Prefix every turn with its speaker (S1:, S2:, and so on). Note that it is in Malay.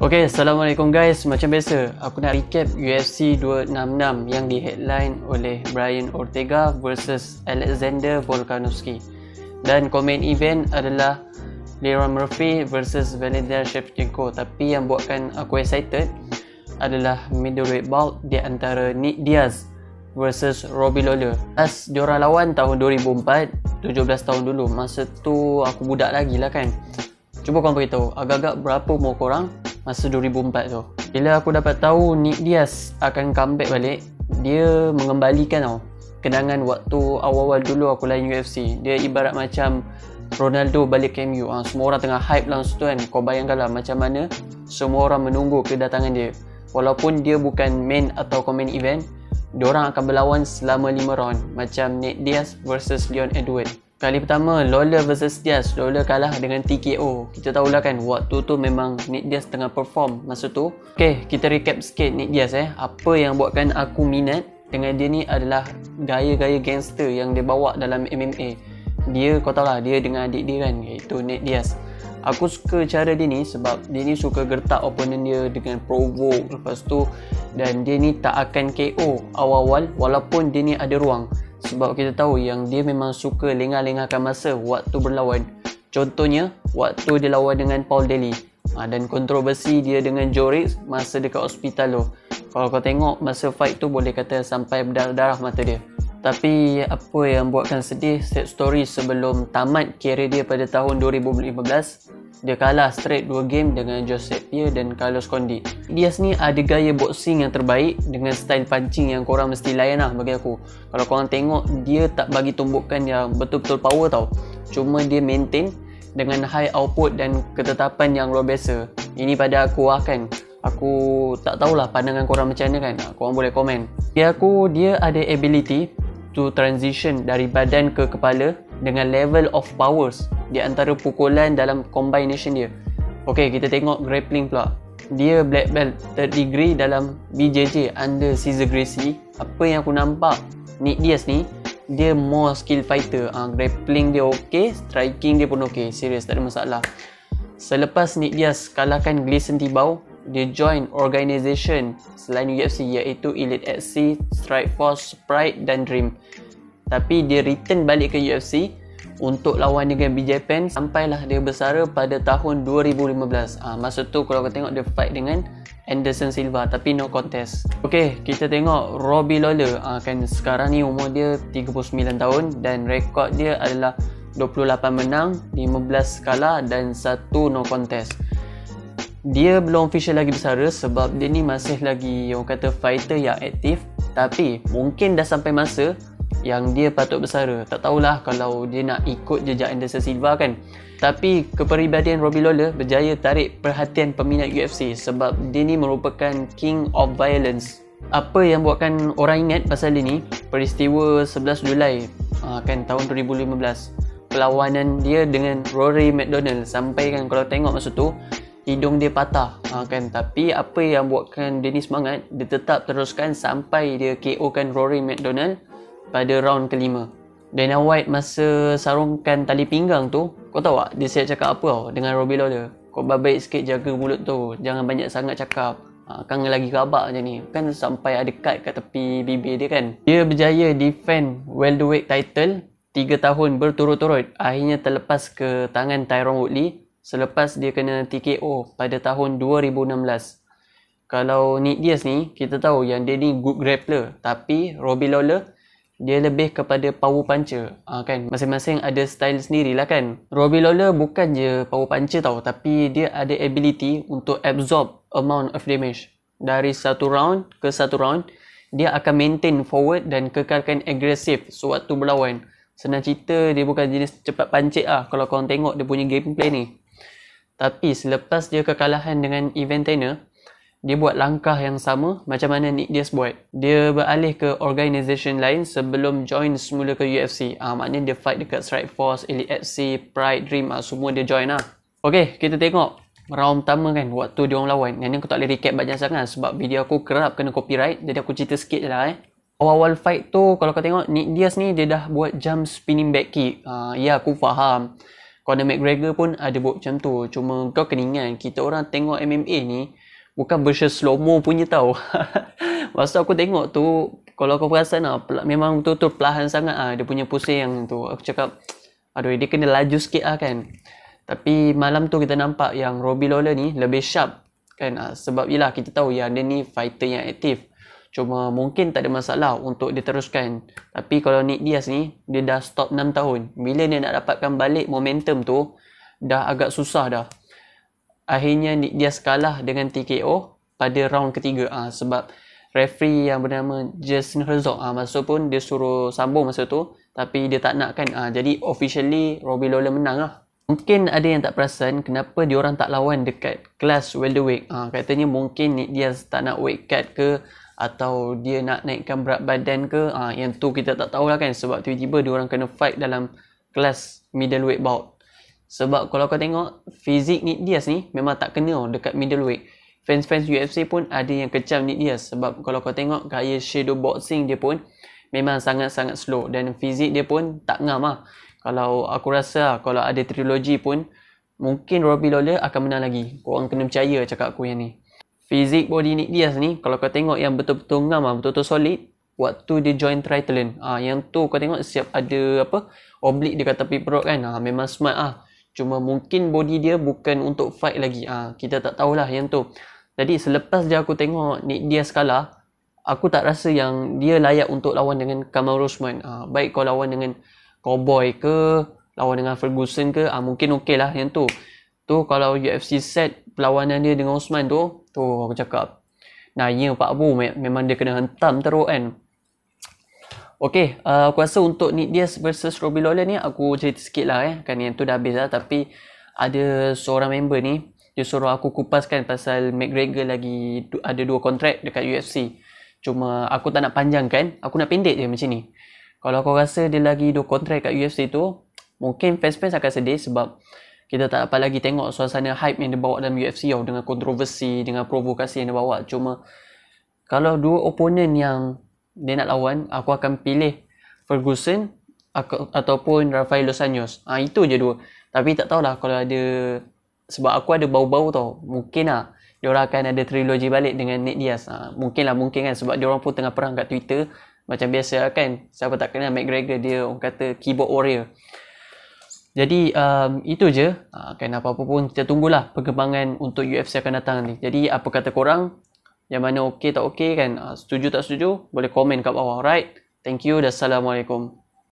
S1: Okay, Assalamualaikum guys. Macam biasa, aku nak recap UFC 266 yang di headline oleh Brian Ortega versus Alexander Volkanovski. Dan main event adalah Leron Murphy versus Valentina Shevchenko. Tapi yang buatkan aku excited adalah middleweight bout di antara Nick Diaz versus Robbie Lawler. As diorang lawan tahun 2004, 17 tahun dulu. Masa tu aku budak lagi lah kan. Cuba korang beritahu, agak-agak berapa umur korang masa 2004 tu. Bila aku dapat tahu Nick Diaz akan comeback balik, dia mengembalikan kenangan waktu awal-awal dulu aku lain UFC. Dia ibarat macam Ronaldo balik ke MU. Semua orang tengah hype langsung tu kan. Kau bayangkanlah macam mana semua orang menunggu kedatangan dia. Walaupun dia bukan main atau main event, diorang akan berlawan selama 5 round macam Nick Diaz versus Leon Edwards. Kali pertama Lawler versus Diaz, Lawler kalah dengan TKO. Kita tahulah kan, waktu tu memang Nick Diaz tengah perform masa tu. Okay, kita recap sikit Nick Diaz Apa yang buatkan aku minat dengan dia ni adalah gaya-gaya gangster yang dia bawa dalam MMA. Dia, kau tahu lah, dia dengan adik dia kan, iaitu Nick Diaz. Aku suka cara dia ni sebab dia ni suka gertak opponent dia dengan provoke lepas tu. Dan dia ni tak akan KO awal-awal walaupun dia ni ada ruang. Sebab kita tahu yang dia memang suka lengah-lengahkan masa waktu berlawan. Contohnya, waktu dia lawan dengan Paul Daly. Dan kontroversi dia dengan Joe Riggs masa dekat hospital tu. Kalau kau tengok masa fight tu boleh kata sampai berdarah-darah mata dia. Tapi apa yang buatkan sedih, set story sebelum tamat karier dia pada tahun 2015, dia kalah straight 2 game dengan Joseph Pierre dan Carlos Condit. Diaz ni ada gaya boxing yang terbaik dengan style punching yang korang mesti layan lah bagi aku. Kalau korang tengok, dia tak bagi tumbukan yang betul-betul power tau. Cuma dia maintain dengan high output dan ketetapan yang luar biasa. Ini pada aku kan. Aku tak tahulah pandangan korang macam mana kan. Korang boleh komen. Dia ada ability to transition dari badan ke kepala dengan level of powers di antara pukulan dalam combination dia. Okay, kita tengok grappling pula. Dia black belt 3rd degree dalam BJJ under Cesar Gracie. Apa yang aku nampak, Nick Diaz ni, dia more skill fighter. Grappling dia okay, striking dia pun okay. Serius, tak ada masalah. Selepas Nick Diaz kalahkan Gleison Tibau, dia join organisation selain UFC iaitu Elite XC, Strikeforce, Pride dan Dream. Tapi dia return balik ke UFC untuk lawan dengan BJ Penn sampailah dia bersara pada tahun 2015. Masa tu kalau kau tengok dia fight dengan Anderson Silva tapi no contest. Okay, kita tengok Robbie Lawler. Kan sekarang ni umur dia 39 tahun dan rekod dia adalah 28 menang, 15 kalah dan 1 no contest. Dia belum official lagi bersara sebab dia ni masih lagi orang kata fighter yang aktif. Tapi mungkin dah sampai masa yang dia patut bersara. Tak tahulah kalau dia nak ikut jejak Anderson Silva kan. Tapi kepribadian Robbie Lawler berjaya tarik perhatian peminat UFC sebab dia ni merupakan king of violence. Apa yang buatkan orang ingat pasal dia ni, peristiwa 11 Julai kan tahun 2015. Perlawanan dia dengan Rory McDonald. Sampai kan kalau tengok masa tu hidung dia patah kan. Tapi apa yang buatkan dia ni semangat, dia tetap teruskan sampai dia KO kan Rory McDonald pada round kelima. Dana White masa sarungkan tali pinggang tu, kau tahu tak dia siap cakap apa tau dengan Robbie Lawler? Kau baik sikit jaga mulut tu, jangan banyak sangat cakap. Kan lagi kabak macam ni. Kan sampai ada cut kat tepi bibir dia kan. Dia berjaya defend welterweight title 3 tahun berturut-turut. Akhirnya terlepas ke tangan Tyron Woodley selepas dia kena TKO pada tahun 2016. Kalau Nick Diaz ni, kita tahu yang dia ni good grappler. Tapi Robbie Lawler, dia lebih kepada power puncher. Kan masing-masing ada style sendirilah kan. Robbie Lawler bukan je power puncher tau, tapi dia ada ability untuk absorb amount of damage. Dari satu round ke satu round, dia akan maintain forward dan kekalkan agresif sewaktu berlawan. Senang cerita, dia bukan jenis cepat pancit kalau korang tengok dia punya gameplay ni. Tapi selepas dia kekalahan dengan Evan Turner, dia buat langkah yang sama macam mana Nick Diaz buat. Dia beralih ke organisation lain sebelum join semula ke UFC. Maknanya dia fight dekat Strikeforce, Elite FC, Pride, Dream, semua dia join lah. Okay, kita tengok round pertama kan, waktu dia orang lawan. Yang ni aku tak boleh recap banyak sangat sebab video aku kerap kena copyright. Jadi aku cerita sikit je lah Awal-awal fight tu, kalau kau tengok Nick Diaz ni, dia dah buat jump spinning back kick. Ya, aku faham Conor McGregor pun ada buat macam tu. Cuma kau kena ingat, kita orang tengok MMA ni bukan version slow-mo punya tau. Masa aku tengok tu, kalau kau perasan lah, memang betul-betul perlahan sangat lah dia punya pusing yang tu. Aku cakap, aduh dia kena laju sikit lah kan. Tapi malam tu kita nampak yang Robbie Lawler ni lebih sharp kan. Sebab yelah kita tahu yang dia ni fighter yang aktif. Cuma mungkin tak ada masalah untuk diteruskan. Tapi kalau Nick Diaz ni, dia dah stop 6 tahun. Bila dia nak dapatkan balik momentum tu, dah agak susah dah. Akhirnya Nick Diaz kalah dengan TKO pada round ketiga. Sebab referee yang bernama Jason Herzog masa pun dia suruh sambung masa tu. Tapi dia tak nak kan. Jadi officially Robbie Lawler menang lah. Mungkin ada yang tak perasan kenapa diorang tak lawan dekat kelas welterweight. Katanya mungkin Nick Diaz tak nak weight cut ke, atau dia nak naikkan berat badan ke. Yang tu kita tak tahulah kan. Sebab tiba-tiba diorang kena fight dalam kelas middleweight bout. Sebab kalau kau tengok fizik Nick Diaz ni memang tak kena dekat middleweight. Fans-fans UFC pun ada yang kecam Nick Diaz. Sebab kalau kau tengok gaya shadow boxing dia pun memang sangat-sangat slow. Dan fizik dia pun tak ngam lah. Kalau aku rasa kalau ada trilogi pun mungkin Robbie Lawler akan menang lagi. Korang kena percaya cakap aku yang ni. Fizik body Nick Diaz ni kalau kau tengok yang betul-betul ngam betul-betul solid waktu dia join triathlon. Yang tu kau tengok siap ada oblique dekat tepi perut kan. Memang smart Cuma mungkin body dia bukan untuk fight lagi. Kita tak tahulah yang tu. Jadi selepas je aku tengok Nick Diaz kalah, aku tak rasa yang dia layak untuk lawan dengan Kamaru Usman. Baik kau lawan dengan Cowboy ke, lawan dengan Ferguson ke, mungkin okey lah yang tu. Tu kalau UFC set perlawanan dia dengan Usman tu aku cakap, nah ya Pak Abu memang dia kena hentam teruk kan. Okey, aku rasa untuk Nick Diaz versus Robbie Lawler ni aku cerita sikit lah kan yang tu dah habis lah. Tapi ada seorang member ni, dia suruh aku kupaskan pasal McGregor lagi ada 2 kontrak dekat UFC. Cuma aku tak nak panjangkan, aku nak pendek je macam ni. Kalau kau rasa dia lagi 2 kontrak kat UFC tu, mungkin fans-fans akan sedih sebab kita tak dapat lagi tengok suasana hype yang dia bawa dalam UFC dengan kontroversi, dengan provokasi yang dia bawa. Cuma kalau 2 oponen yang dia nak lawan, aku akan pilih Ferguson ataupun Rafael Dos Anjos. Itu je 2. Tapi tak tahulah kalau ada, sebab aku ada bau-bau tau. Mungkin diorang akan ada trilogi balik dengan Nick Diaz. Mungkin kan sebab diorang pun tengah perang kat Twitter. Macam biasa kan, siapa tak kenal McGregor, dia orang kata keyboard warrior. Jadi itu je. Kan apa-apa pun kita tunggulah perkembangan untuk UFC akan datang ni. Jadi apa kata korang? Yang mana okey tak okey kan? Setuju tak setuju? Boleh komen kat bawah. Alright. Thank you. Assalamualaikum.